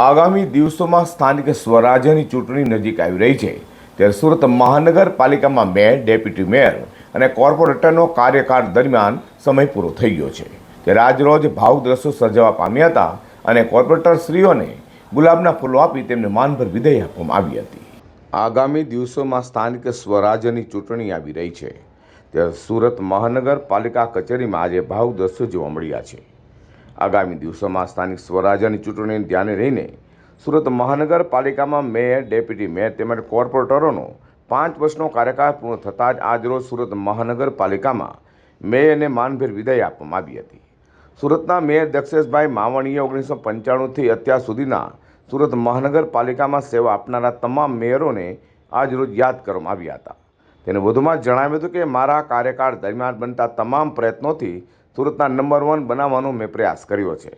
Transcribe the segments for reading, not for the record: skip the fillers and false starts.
આગામી દિવસોમાં સ્થાનિક સ્વરાજ્યની ચૂંટણી નજીક આવી રહી છે ત્યારે સુરત મહાનગરપાલિકામાં મેયર, ડેપ્યુટી મેયર અને કોર્પોરેટરનો કાર્યકાળ દરમિયાન સમય પૂરો થઈ ગયો છે ત્યારે આજરોજ ભાવુક દ્રશ્યો સર્જાવા પામ્યા હતા અને કોર્પોરેટરશ્રીઓને ગુલાબના ફૂલો આપી તેમને માનભર વિદાય આપવામાં આવી હતી। આગામી દિવસોમાં સ્થાનિક સ્વરાજ્યની ચૂંટણી આવી રહી છે ત્યારે સુરત મહાનગરપાલિકા કચેરીમાં આજે ભાવુક દ્રશ્યો જોવા મળ્યા છે। આગામી દિવસોમાં સ્થાનિક સ્વરાજ્યની ચૂંટણીને ધ્યાને રહીને સુરત મહાનગરપાલિકામાં મેયર, ડેપ્યુટી મેયર તેમજ કોર્પોરેટરોનો 5 વર્ષનો કાર્યકાળ પૂર્ણ થતાં જ આજરોજ સુરત મહાનગરપાલિકામાં મેયરને માનભેર વિદાય આપવામાં આવી હતી। સુરતના મેયર દક્ષેશભાઈ માવાણીએ 1995થી અત્યાર સુધીના સુરત મહાનગરપાલિકામાં સેવા આપનારા તમામ મેયરોને આજરોજ યાદ કરવામાં આવ્યા હતા। તેને વધુમાં જણાવ્યું હતું કે મારા કાર્યકાળ દરમિયાન બનતા તમામ પ્રયત્નોથી સુરતના નંબર 1 બનાવવાનો મેં પ્રયાસ કર્યો છે।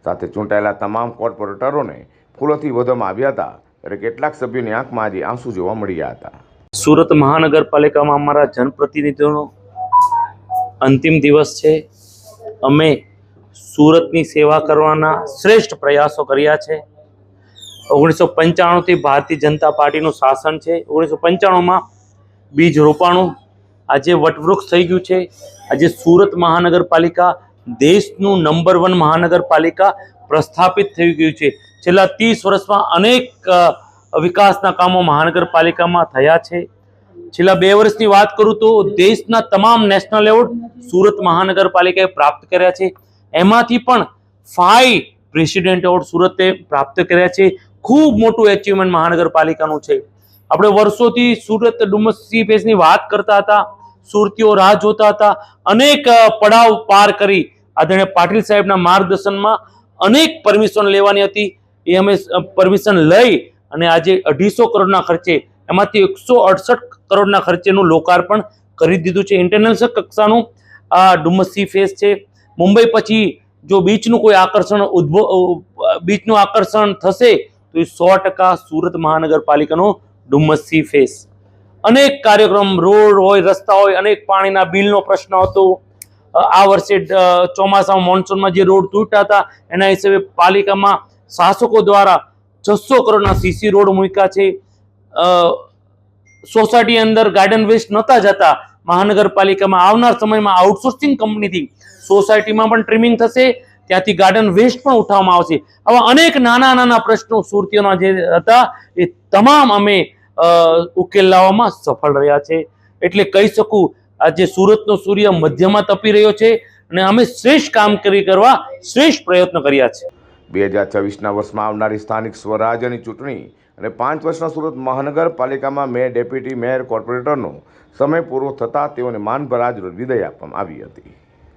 સાથે ચૂંટાયેલા તમામ કોર્પોરેટરોને ફૂલોથી વધાવવામાં આવ્યા હતા ત્યારે કેટલાક સભ્યોની આંખમાં આજે આંસુ જોવા મળ્યા હતા। સુરત મહાનગરપાલિકામાં અમારા જનપ્રતિનિધિઓનો અંતિમ દિવસ છે। અમે સુરતની સેવા કરવાના શ્રેષ્ઠ પ્રયાસો કર્યા છે। 1995થી ભારતીય જનતા પાર્ટીનું શાસન છે। 1995માં બીજ રોપાણું, આજે વટવૃક્ષ થઈ ગયું છે। આજે સુરત મહાનગરપાલિકા દેશનું નંબર 1 મહાનગરપાલિકા પ્રસ્થાપિત થઈ ગયું છે। છેલ્લા 30 વર્ષમાં અનેક વિકાસના કામો મહાનગરપાલિકામાં થયા છે। છેલ્લા 2 વર્ષની વાત કરું તો દેશના તમામ નેશનલ એવોર્ડ સુરત મહાનગરપાલિકાએ પ્રાપ્ત કર્યા છે। એમાંથી પણ 5 પ્રેસિડેન્ટ એવોર્ડ સુરતે પ્રાપ્ત કર્યા છે। ખૂબ મોટું એચિવમેન્ટ મહાનગરપાલિકાનું છે। આપણે વર્ષોથી સુરત ડુમસ સી ફેસની વાત કરતા હતા, સુરતીઓ રાહ જોતા હતા। અનેક પડાવ પાર કરી આદરણીય પાટીલ સાહેબના માર્ગદર્શનમાં અનેક પરમિશન લેવાની હતી, એ અમે પરમિશન લઈ અને આજે 250 કરોડના ખર્ચે, એમાંથી 168 કરોડના ખર્ચેનું લોકાર્પણ કરી દીધું છે। ઇન્ટરનેશનલ કક્ષાનું આ ડુમસ સી ફેસ છે। મુંબઈ પછી જો બીચનું કોઈ આકર્ષણ બીચનું આકર્ષણ થશે તો એ 100% સુરત મહાનગરપાલિકાનો ડુમસ સી ફેસ। અનેક કાર્યક્રમ, રોડ હોય, રસ્તા હોય, અનેક પાણીના બિલનો પ્રશ્ન હતો। આ વર્ષે ચોમાસામાં મોન્સૂનમાં જે રોડ તૂટ્યા હતા એના હિસાબે પાલિકામાં શાસકો દ્વારા 600 કરોડના સીસી રોડ મૂક્યા છે। સોસાયટી અંદર ગાર્ડન વેસ્ટ નહોતા જતા, મહાનગરપાલિકામાં આવનાર સમયમાં આઉટસોર્સિંગ કંપનીથી સોસાયટીમાં પણ ટ્રીમિંગ થશે, ત્યાંથી ગાર્ડન વેસ્ટ પણ ઉઠાવવામાં આવશે। આવા અનેક નાના નાના પ્રશ્નો સુરતીઓના જે હતા એ તમામ અમે ઉકેલ લાવવામાં સફળ રહ્યા છે। એટલે કહી શકું આજે સુરતનો સૂર્ય મધ્યમાં તપી રહ્યો છે અને અમે શ્રેષ્ઠ કામગીરી કરવા શ્રેષ્ઠ પ્રયત્નો કર્યા છે। 2024ના વર્ષમાં આવનારી સ્થાનિક સ્વરાજ્યની ચૂંટણી અને 5 વર્ષના સુરત મહાનગરપાલિકામાં મેયર, ડેપ્યુટી મેયર, કોર્પોરેટરનો સમય પૂરો થતાં તેઓને માનભર આજરોજ વિદાય આપવામાં આવી હતી।